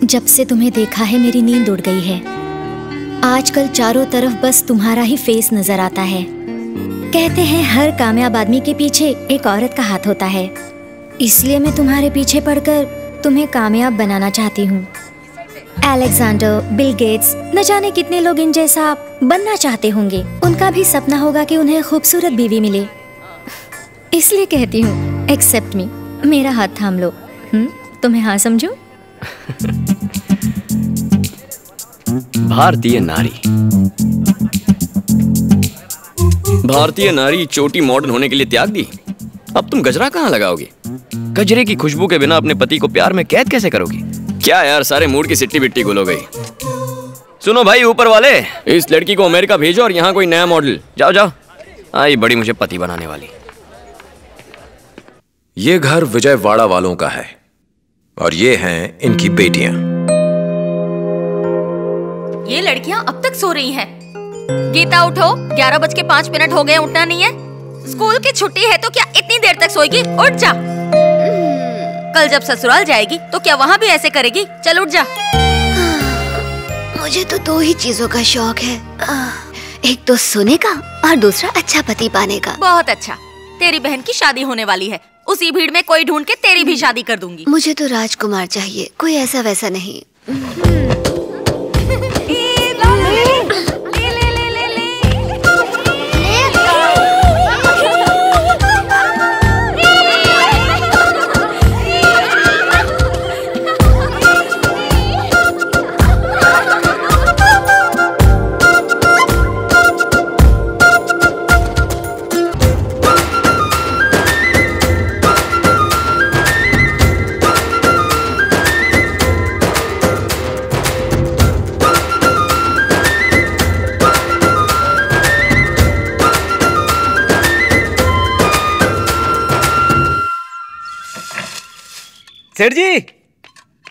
जब से तुम्हें देखा है मेरी नींद उड़ गई है। आजकल चारों तरफ बस तुम्हारा ही फेस नजर आता है। कहते हैं हर कामयाब आदमी के पीछे एक औरत का हाथ होता है, इसलिए मैं तुम्हारे पीछे पड़कर तुम्हें कामयाब बनाना चाहती हूँ। अलेक्जेंडर, बिल गेट्स, न जाने कितने लोग इन जैसा बनना चाहते होंगे। उनका भी सपना होगा कि उन्हें खूबसूरत बीवी मिले। इसलिए कहती हूँ, एक्सेप्ट मी, मेरा हाथ थाम लो। तुम्हें हाँ समझूं? भारतीय नारी, भारतीय नारी चोटी मॉडर्न होने के लिए त्याग दी। अब तुम गजरा कहाँ लगाओगी? गजरे की खुशबू के बिना अपने पति को प्यार में कैद कैसे करोगी? क्या यार, सारे मूड की सिट्टी बिट्टी गुल हो गई। सुनो भाई ऊपर वाले, इस लड़की को अमेरिका भेजो और यहाँ कोई नया मॉडल। जाओ जाओ, आई बड़ी मुझे पति बनाने वाली। ये घर विजयवाड़ा वालों का है और ये हैं इनकी बेटियां। ये लड़कियां अब तक सो रही हैं। गीता उठो, 11:05 हो गए, उठना नहीं है? स्कूल की छुट्टी है तो क्या इतनी देर तक सोएगी? उठ जा। कल जब ससुराल जाएगी तो क्या वहाँ भी ऐसे करेगी? चल उठ जा। मुझे तो दो ही चीजों का शौक है, एक तो सोने का और दूसरा अच्छा पति पाने का। बहुत अच्छा, तेरी बहन की शादी होने वाली है, उसी भीड़ में कोई ढूंढ के तेरी भी शादी कर दूंगी। मुझे तो राजकुमार चाहिए, कोई ऐसा वैसा नहीं।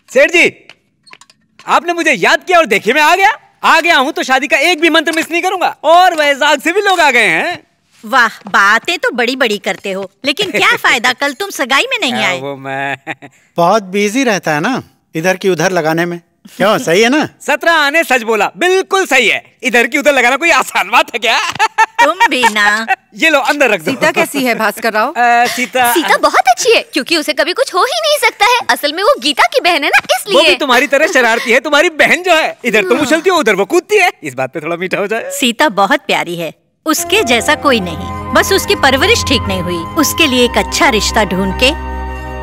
सेठ जी, आपने मुझे याद किया और देखिए मैं आ गया हूँ तो शादी का एक भी मंत्र मिस नहीं करूंगा। और वैजाग से भी लोग आ गए हैं। वाह, बातें तो बड़ी बड़ी करते हो, लेकिन क्या फायदा, कल तुम सगाई में नहीं आए। वो मैं बहुत बिजी रहता है ना, इधर की उधर लगाने में। क्यों, सही है ना? 17 आने सच बोला, बिल्कुल सही है। इधर की उधर लगाना कोई आसान बात है क्या? तुम भी ना। ये लो अंदर रख दो। सीता कैसी है भास्कर राव? सीता बहुत अच्छी है, क्योंकि उसे कभी कुछ हो ही नहीं सकता है। असल में वो गीता की बहन है ना, इसलिए। वो भी तुम्हारी तरह शरारती है। तुम्हारी बहन जो है, इधर तुम उछलती हो, उधर वो कूदती है। इस बात पे थोड़ा मीठा हो जाए। सीता बहुत प्यारी है, उसके जैसा कोई नहीं। बस उसकी परवरिश ठीक नहीं हुई। उसके लिए एक अच्छा रिश्ता ढूंढ के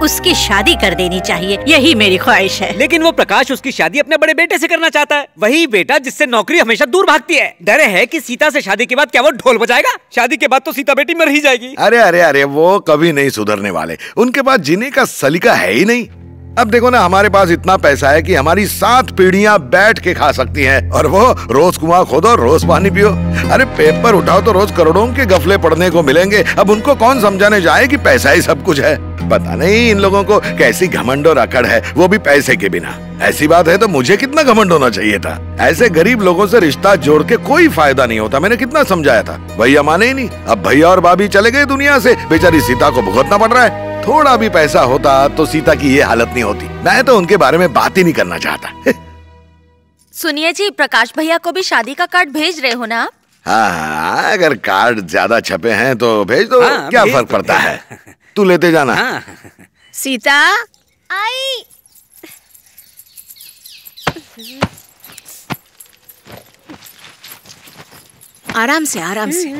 उसकी शादी कर देनी चाहिए, यही मेरी ख्वाहिश है। लेकिन वो प्रकाश उसकी शादी अपने बड़े बेटे से करना चाहता है, वही बेटा जिससे नौकरी हमेशा दूर भागती है। डर है कि सीता से शादी के बाद क्या वो ढोल बजाएगा? शादी के बाद तो सीता बेटी मर ही जाएगी। अरे अरे अरे, वो कभी नहीं सुधरने वाले। उनके पास जीने का सलीका है ही नहीं। अब देखो ना, हमारे पास इतना पैसा है कि हमारी 7 पीढ़ियां बैठ के खा सकती हैं, और वो रोज कुआं खोदो रोज पानी पियो। अरे पेपर उठाओ तो रोज करोड़ों के गफले पढ़ने को मिलेंगे। अब उनको कौन समझाने जाए कि पैसा ही सब कुछ है? पता नहीं इन लोगों को कैसी घमंड और अकड़ है, वो भी पैसे के बिना। ऐसी बात है तो मुझे कितना घमंड होना चाहिए था। ऐसे गरीब लोगों से रिश्ता जोड़ के कोई फायदा नहीं होता। मैंने कितना समझाया था, भैया माने ही नहीं। अब भैया और भाभी चले गए दुनिया से, बेचारी सीता को भुगतना पड़ रहा है। थोड़ा भी पैसा होता तो सीता की ये हालत नहीं होती। मैं तो उनके बारे में बात ही नहीं करना चाहता। सुनिए जी, प्रकाश भैया को भी शादी का कार्ड भेज रहे हो ना आप? हाँ, अगर कार्ड ज्यादा छपे हैं तो भेज दो। हाँ, क्या भेज फर्क दो। पड़ता है, तू लेते जाना। हाँ। सीता आई। आराम से, आराम से।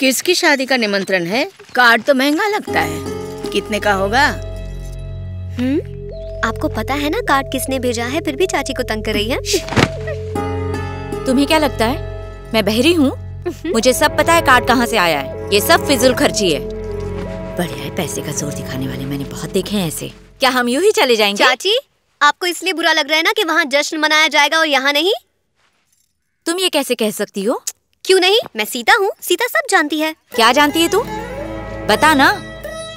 किसकी शादी का निमंत्रण है? कार्ड तो महंगा लगता है, कितने का होगा? आपको पता है ना कार्ड किसने भेजा है, फिर भी चाची को तंग कर रही है। तुम्हें क्या लगता है मैं बहरी हूँ? मुझे सब पता है कार्ड कहाँ से आया है। ये सब फिजूल खर्ची है। बढ़िया है, पैसे का जोर दिखाने वाले मैंने बहुत देखे हैं ऐसे। क्या हम यूं ही चले जाएंगे? चाची, आपको इसलिए बुरा लग रहा है ना कि वहाँ जश्न मनाया जाएगा और यहाँ नहीं? तुम ये कैसे कह सकती हो? क्यों नहीं, मैं सीता हूँ, सीता सब जानती है। क्या जानती है तू? बता ना।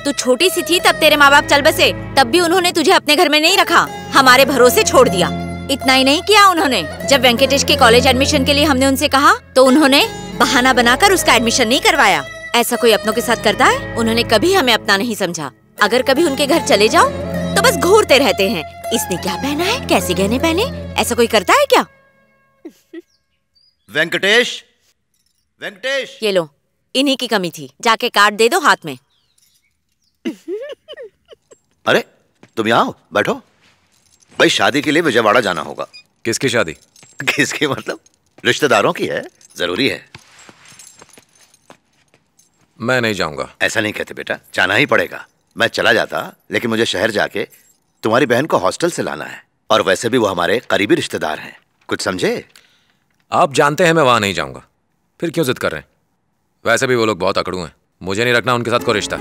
तू छोटी सी थी तब तेरे माँ बाप चल बसे, तब भी उन्होंने तुझे अपने घर में नहीं रखा, हमारे भरोसे छोड़ दिया। इतना ही नहीं किया उन्होंने, जब वेंकटेश के कॉलेज एडमिशन के लिए हमने उनसे कहा तो उन्होंने बहाना बनाकर उसका एडमिशन नहीं करवाया। ऐसा कोई अपनों के साथ करता है? उन्होंने कभी हमें अपना नहीं समझा। अगर कभी उनके घर चले जाओ तो बस घूरते रहते हैं, इसने क्या पहना है, कैसे गहने पहने, ऐसा कोई करता है क्या? वेंकटेश, वेंकटेश, ये लो, इन्हीं की कमी थी, जाके कार्ड दे दो हाथ में। अरे तुम यहाँ हो, बैठो। भाई शादी के लिए विजयवाड़ा जाना होगा। किसकी शादी? किसकी मतलब? रिश्तेदारों की है, जरूरी है। मैं नहीं जाऊंगा। ऐसा नहीं कहते बेटा, जाना ही पड़ेगा। मैं चला जाता, लेकिन मुझे शहर जाके तुम्हारी बहन को हॉस्टल से लाना है, और वैसे भी वो हमारे करीबी रिश्तेदार हैं, कुछ समझे? आप जानते हैं मैं वहां नहीं जाऊंगा, फिर क्यों जिद कर रहे हैं? वैसे भी वो लोग बहुत अकड़ू हैं, मुझे नहीं रखना उनके साथ कोई रिश्ता।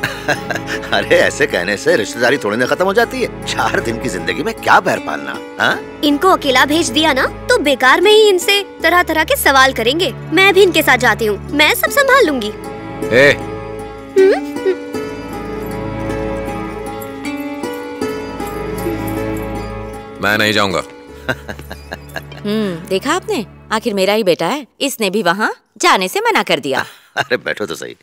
अरे ऐसे कहने से रिश्तेदारी थोड़ी ना खत्म हो जाती है। 4 दिन की जिंदगी में क्या पैर पालना। हाँ? इनको अकेला भेज दिया ना तो बेकार में ही इनसे तरह तरह के सवाल करेंगे। मैं भी इनके साथ जाती हूँ, मैं सब संभाल लूंगी। मैं नहीं जाऊंगा। देखा आपने, आखिर मेरा ही बेटा है, इसने भी वहाँ जाने से मना कर दिया। अरे बैठो तो सही।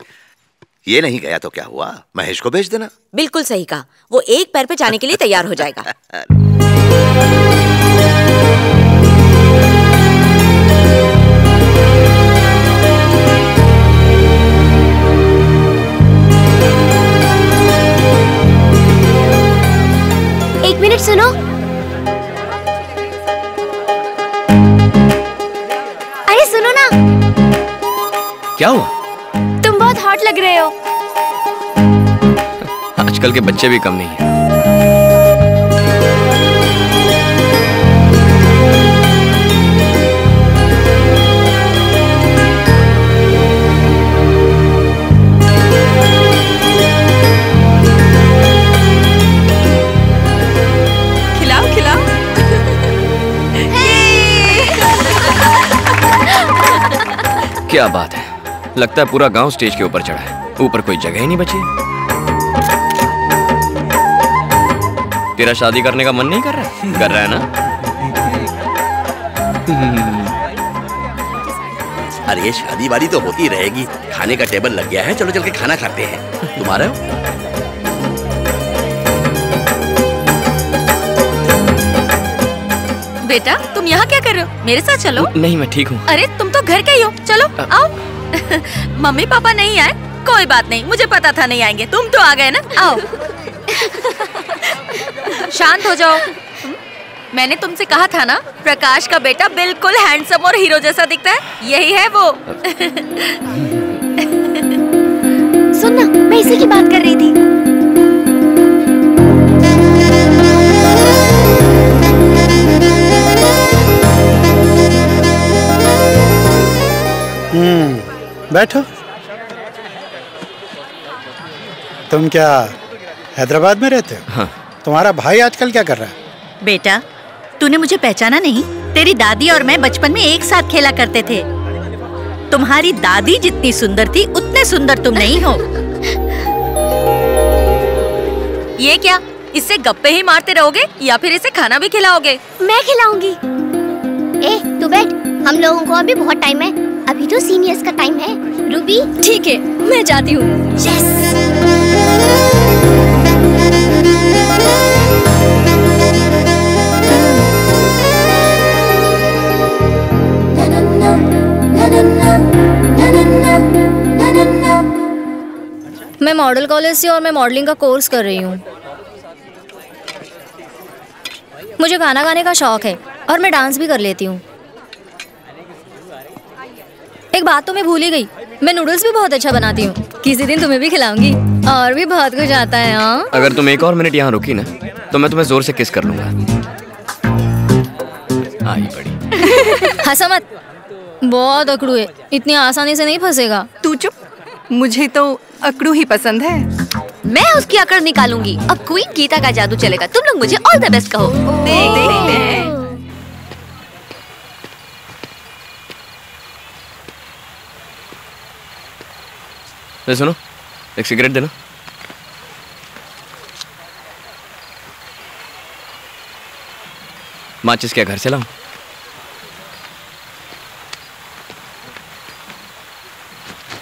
ये नहीं गया तो क्या हुआ, महेश को भेज देना। बिल्कुल सही कहा, वो एक पैर पे जाने के लिए तैयार हो जाएगा। एक मिनट सुनो। अरे सुनो ना। क्या हुआ? तुम बहुत हॉट लग रहे हो। आजकल के बच्चे भी कम नहीं है। खिलाओ खिलाओ। क्या बात है, लगता है पूरा गांव स्टेज के ऊपर चढ़ा है, ऊपर कोई जगह ही नहीं बची है। तेरा शादी करने का मन नहीं कर रहा? कर रहा है ना? अरे शादी वादी तो होती रहेगी, खाने का टेबल लग गया है, चलो चल के खाना खाते हैं। तुम आ रहे हो? बेटा तुम यहाँ क्या कर रहे हो? मेरे साथ चलो। नहीं मैं ठीक हूँ। अरे तुम तो घर के ही हो, चलो आओ। मम्मी पापा नहीं आए? कोई बात नहीं, मुझे पता था नहीं आएंगे, तुम तो आ गए ना, आओ। शांत हो जाओ। मैंने तुमसे कहा था ना, प्रकाश का बेटा बिल्कुल हैंडसम और हीरो जैसा दिखता है, यही है वो। सुन ना, मैं इसी की बात कर रही थी। बैठो। तुम क्या हैदराबाद में रहते हो? हाँ। तुम्हारा भाई आजकल क्या कर रहा है? बेटा, तूने मुझे पहचाना नहीं? तेरी दादी और मैं बचपन में एक साथ खेला करते थे। तुम्हारी दादी जितनी सुंदर थी उतने सुंदर तुम नहीं हो। ये क्या, इससे गप्पे ही मारते रहोगे या फिर इसे खाना भी खिलाओगे? मैं खिलाऊंगी। ए, तू बैठ, हम लोगों को अभी बहुत टाइम है, अभी तो सीनियर्स का टाइम है। रूबी, ठीक है, मैं जाती हूँ। मैं मॉडल कॉलेज से और मैं मॉडलिंग का कोर्स कर रही हूँ। मुझे गाना गाने का शौक है और मैं डांस भी कर लेती हूँ। एक बात तो मैं भूल ही गई, मैं नूडल्स भी बहुत अच्छा बनाती हूँ। किसी दिन तुम्हें भी खिलाऊंगी। और भी बहुत कुछ आता है। हाँ, अगर तुम एक और मिनट यहाँ रुकी ना तो मैं तुम्हें जोर से किस कर लूंगा। आई बड़ी। हंसा मत, बहुत अकड़ू है, इतनी आसानी से नहीं फंसेगा। तू चुप, मुझे तो अकड़ू ही पसंद है। मैं उसकी अकड़ निकालूंगी। अब क्वीन गीता का जादू चलेगा, तुम लोग मुझे ऑल द बेस्ट कहो। देखते हैं। सुनो, एक सिगरेट देना। माचिस क्या घर से लाऊं?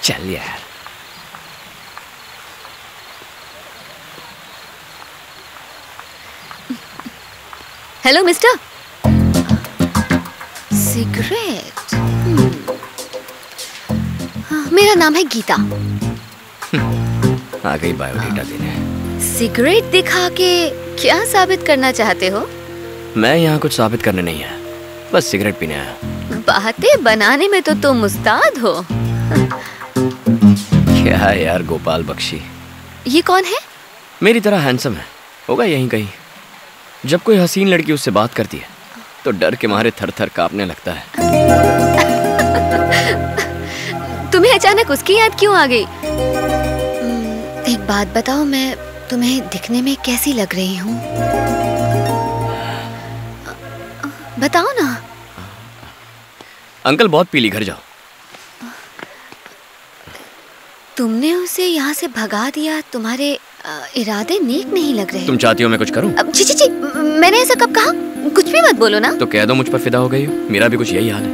चल यार। Hello mister. सिगरेट? मेरा नाम है गीता। आ गई बायोडेटा देने। सिगरेट दिखा के क्या साबित करना चाहते हो? मैं यहाँ कुछ साबित करने नहीं आया, बस सिगरेट पीने आया। बातें बनाने में तो तुम उस्ताद हो। क्या यार गोपाल बख्शी। ये कौन है? मेरी तरह हैंडसम है, होगा यहीं कहीं। जब कोई हसीन लड़की उससे बात करती है तो डर के मारे थर थर कांपने लगता है। तुम्हें अचानक उसकी याद क्यों आ गई? एक बात बताओ, मैं तुम्हें दिखने में कैसी लग रही हूँ? बताओ ना। अंकल बहुत पीली, घर जाओ। तुमने उसे यहाँ से भगा दिया, तुम्हारे इरादे नेक नहीं लग रहे। तुम चाहती हो मैं कुछ करूं? जी, मैंने ऐसा कब कहा? कुछ भी मत बोलो ना। तो कह दो मुझ पर फिदा हो गई हो, मेरा भी कुछ यही हाल है।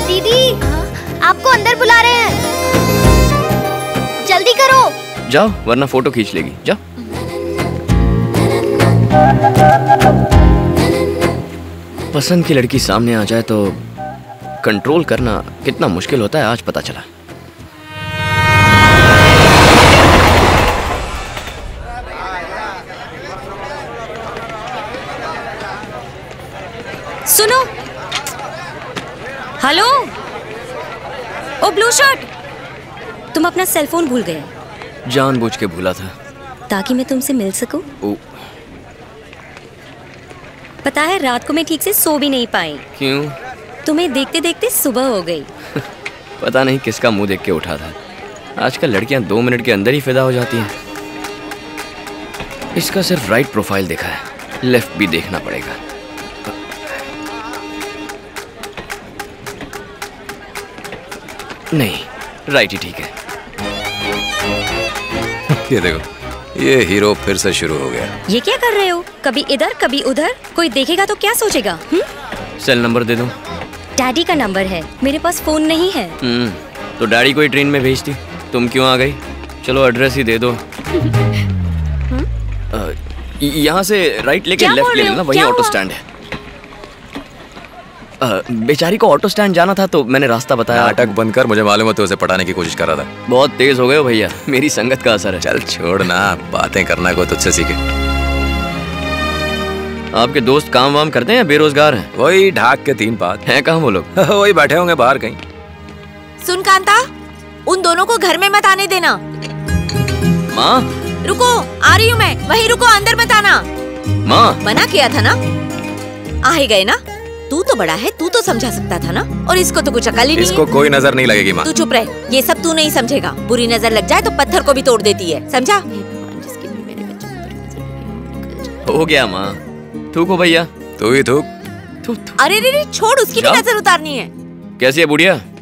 दीदी, आपको अंदर बुला रहे हैं, जल्दी करो। जाओ वरना फोटो खींच लेगी, जाओ। पसंद की लड़की सामने आ जाए तो कंट्रोल करना कितना मुश्किल होता है आज पता चला। सुनो, हेलो, ओ ब्लू शर्ट, तुम अपना सेल फोन भूल गए। जानबूझ के भूला था ताकि मैं तुमसे मिल सकूं। पता है रात को मैं ठीक से सो भी नहीं पाई। क्यों? तुम्हें देखते देखते सुबह हो गई। पता नहीं किसका मुंह देख के उठा था। आजकल लड़कियां 2 मिनट के अंदर ही फिदा हो जाती हैं। इसका सिर्फ राइट प्रोफाइल देखा है, लेफ्ट भी देखना पड़ेगा। नहीं, राइट ही ठीक है। ये देखो, ये हीरो फिर से शुरू हो गया। ये क्या कर रहे हो? कभी इधर कभी उधर। कोई देखेगा तो क्या सोचेगा? सेल नंबर दे दो। डैडी का नंबर है, मेरे पास फोन नहीं है। तो डैडी को ही ट्रेन में भेजती, तुम क्यों आ गई? चलो एड्रेस ही दे दो। यहाँ से राइट लेके लेफ्ट ले लेना, वही ऑटो स्टैंड है। बेचारी को ऑटो स्टैंड जाना था तो मैंने रास्ता बताया। नाटक बंद कर, मुझे मालूम है तो उसे पटाने की कोशिश कर रहा था। बहुत तेज हो गए हो भैया, मेरी संगत का असर है। चल छोड़ ना, बातें करना को तुझसे सीखे। आपके दोस्त काम वाम करते हैं, बेरोजगार हैं? वही ढाक के 3 पात हैं। कहाँ वो लोग? वही बैठे होंगे बाहर कहीं। सुन कांता, उन दोनों को घर में मत आने देना। माँ रुको, आ रही हूँ मैं। वहीं रुको, अंदर मत आना। माँ मना किया था ना, आ ही गए ना। तू तो बड़ा है, तू तो समझा सकता था ना। और इसको तो कुछ अकल ही नहीं। इसको कोई नजर नहीं लगेगी माँ। तू चुप रह, ये सब तू नहीं समझेगा। बुरी नजर लग जाए तो पत्थर को भी तोड़ देती है, समझा? हो गया माँ, थूको भैया। तू ही थूक। अरे रे, छोड़, उसकी भी नजर उतारनी है। कैसी है बुढ़िया?